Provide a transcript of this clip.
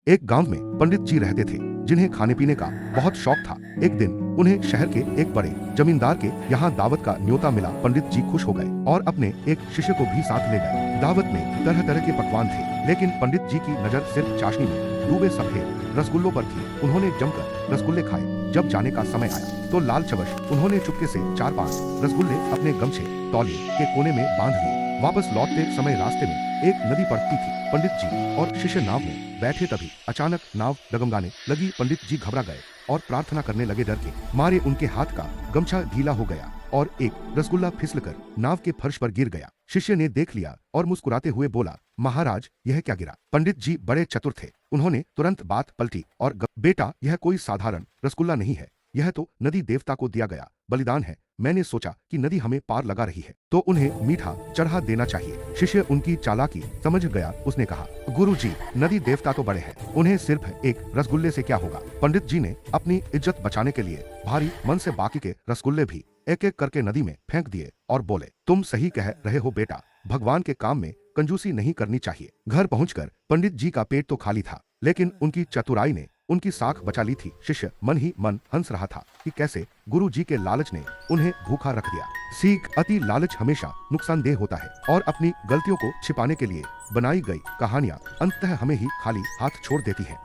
एक गांव में पंडित जी रहते थे जिन्हें खाने पीने का बहुत शौक था। एक दिन उन्हें शहर के एक बड़े जमींदार के यहाँ दावत का न्योता मिला। पंडित जी खुश हो गए और अपने एक शिष्य को भी साथ ले गए। दावत में तरह तरह के पकवान थे, लेकिन पंडित जी की नजर सिर्फ चाशनी में डूबे सफेद रसगुल्लों पर थी। उन्होंने जमकर रसगुल्ले खाए। जब जाने का समय आया तो लालचवश उन्होंने चुपके से 4-5 रसगुल्ले अपने गमछे तौलिए के कोने में बांध लिए। वापस लौटते समय रास्ते में एक नदी पड़ती थी। पंडित जी और शिष्य नाव में बैठे तभी अचानक नाव डगमगाने लगी। पंडित जी घबरा गए और प्रार्थना करने लगे। डर के मारे उनके हाथ का गमछा ढीला हो गया और एक रसगुल्ला फिसलकर नाव के फर्श पर गिर गया। शिष्य ने देख लिया और मुस्कुराते हुए बोला, महाराज यह क्या गिरा? पंडित जी बड़े चतुर थे, उन्होंने तुरंत बात पलटी और बेटा यह कोई साधारण रसगुल्ला नहीं है, यह तो नदी देवता को दिया गया बलिदान है। मैंने सोचा कि नदी हमें पार लगा रही है तो उन्हें मीठा चढ़ा देना चाहिए। शिष्य उनकी चालाकी समझ गया। उसने कहा, गुरुजी, नदी देवता तो बड़े हैं, उन्हें सिर्फ एक रसगुल्ले से क्या होगा? पंडित जी ने अपनी इज्जत बचाने के लिए भारी मन से बाकी के रसगुल्ले भी एक एक करके नदी में फेंक दिए और बोले, तुम सही कह रहे हो बेटा, भगवान के काम में कंजूसी नहीं करनी चाहिए। घर पहुंचकर पंडित जी का पेट तो खाली था, लेकिन उनकी चतुराई ने उनकी साख बचा ली थी। शिष्य मन ही मन हंस रहा था कि कैसे गुरु जी के लालच ने उन्हें भूखा रख दिया। सीख, अति लालच हमेशा नुकसानदेह होता है और अपनी गलतियों को छिपाने के लिए बनाई गई कहानियां अंततः हमें ही खाली हाथ छोड़ देती हैं।